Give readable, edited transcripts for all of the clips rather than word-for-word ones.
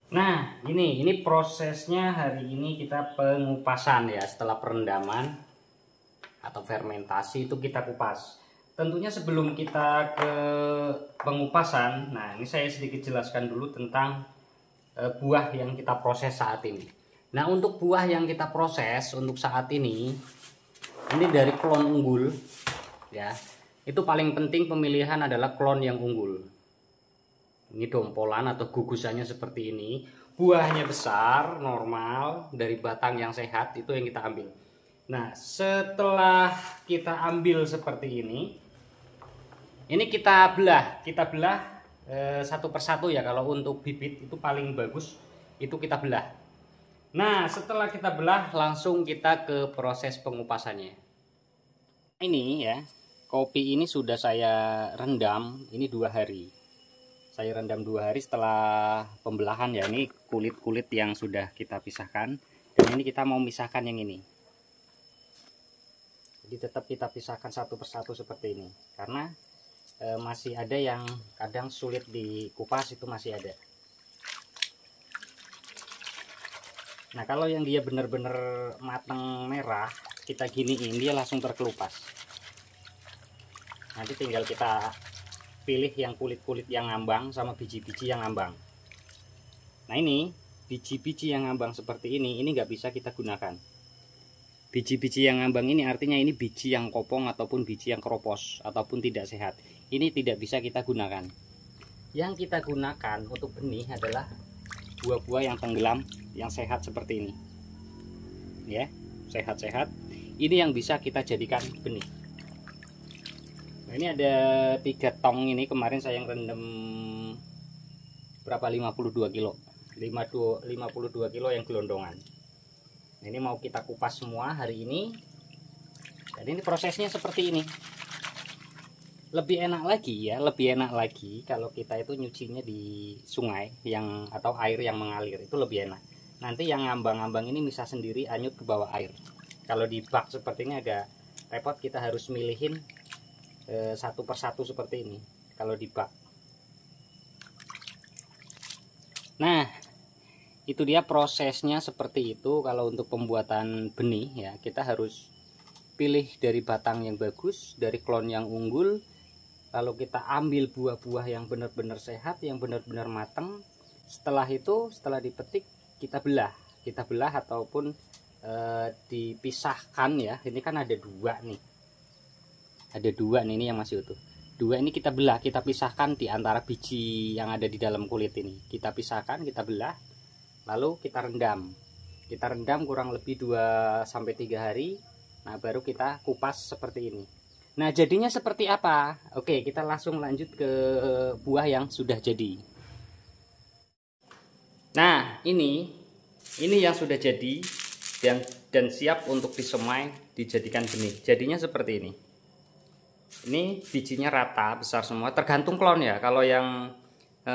Nah, ini prosesnya hari ini kita pengupasan ya. Setelah perendaman atau fermentasi itu kita kupas. Tentunya sebelum kita ke pengupasan, nah ini saya sedikit jelaskan dulu tentang buah yang kita proses saat ini. Nah, untuk buah yang kita proses untuk saat ini dari klon unggul ya. Itu paling penting pemilihan adalah klon yang unggul. Ini dompolan atau gugusannya seperti ini, buahnya besar, normal, dari batang yang sehat, itu yang kita ambil. Nah, setelah kita ambil seperti ini kita belah satu persatu ya. Kalau untuk bibit itu paling bagus itu kita belah. Nah, setelah kita belah langsung kita ke proses pengupasannya. Ini ya, kopi ini sudah saya rendam ini 2 hari. Saya rendam 2 hari setelah pembelahan ya. Ini kulit-kulit yang sudah kita pisahkan. Dan ini kita mau pisahkan yang ini. Jadi tetap kita pisahkan satu persatu seperti ini. Karena masih ada yang kadang sulit dikupas, itu masih ada. Nah, kalau yang dia benar-benar matang merah, kita giniin dia langsung terkelupas. Nanti tinggal kita pilih yang kulit-kulit yang ngambang sama biji-biji yang ngambang. Nah, ini biji-biji yang ngambang seperti ini nggak bisa kita gunakan. Biji-biji yang ngambang ini artinya ini biji yang kopong ataupun biji yang keropos ataupun tidak sehat. Ini tidak bisa kita gunakan. Yang kita gunakan untuk benih adalah buah-buah yang tenggelam, yang sehat seperti ini. Ya, sehat-sehat. Ini yang bisa kita jadikan benih. Nah, ini ada 3 tong ini, kemarin saya yang rendam berapa, 52 kilo 52 kilo yang gelondongan. Nah, ini mau kita kupas semua hari ini. Dan ini prosesnya seperti ini. Lebih enak lagi kalau kita itu nyucinya di sungai yang atau air yang mengalir, itu lebih enak. Nanti yang ngambang-ngambang ini bisa sendiri anyut ke bawah air. Kalau di bak seperti ini agak repot, kita harus milihin satu persatu seperti ini kalau di bak. Nah, itu dia prosesnya seperti itu. Kalau untuk pembuatan benih ya, kita harus pilih dari batang yang bagus, dari klon yang unggul. Lalu kita ambil buah-buah yang benar-benar sehat, yang benar-benar matang. Setelah itu, setelah dipetik, kita belah ataupun dipisahkan ya. Ini kan ada 2 nih. Ada 2 nih, ini yang masih utuh. 2 ini kita belah, kita pisahkan di antara biji yang ada di dalam kulit ini. Kita pisahkan, kita belah, lalu kita rendam. Kita rendam kurang lebih 2-3 hari. Nah, baru kita kupas seperti ini. Nah, jadinya seperti apa? Oke, kita langsung lanjut ke buah yang sudah jadi. Nah, ini yang sudah jadi dan siap untuk disemai, dijadikan benih. Jadinya seperti ini. Ini bijinya rata, besar semua, tergantung klon ya. Kalau yang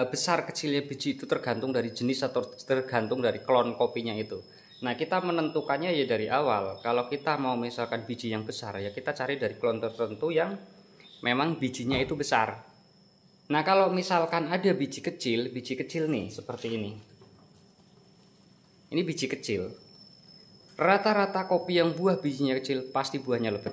besar kecilnya biji itu tergantung dari jenis atau tergantung dari klon kopinya itu. Nah, kita menentukannya ya dari awal. Kalau kita mau misalkan biji yang besar ya, kita cari dari klon tertentu yang memang bijinya itu besar. Nah, kalau misalkan ada biji kecil nih seperti ini. Ini biji kecil. Rata-rata kopi yang buah bijinya kecil pasti buahnya lebat.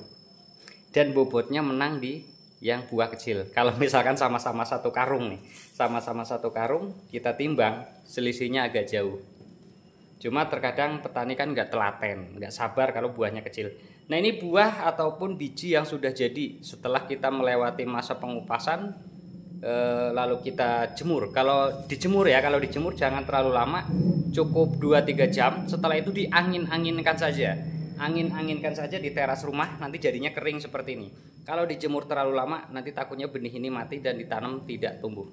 Dan bobotnya menang di yang buah kecil. Kalau misalkan sama-sama satu karung nih, sama-sama satu karung, kita timbang, selisihnya agak jauh. Cuma terkadang petani kan nggak telaten, nggak sabar kalau buahnya kecil. Nah, ini buah ataupun biji yang sudah jadi setelah kita melewati masa pengupasan, lalu kita jemur. Kalau dijemur jangan terlalu lama, cukup 2-3 jam. Setelah itu diangin-anginkan saja. Angin-anginkan saja di teras rumah, nanti jadinya kering seperti ini. Kalau dijemur terlalu lama, nanti takutnya benih ini mati dan ditanam tidak tumbuh.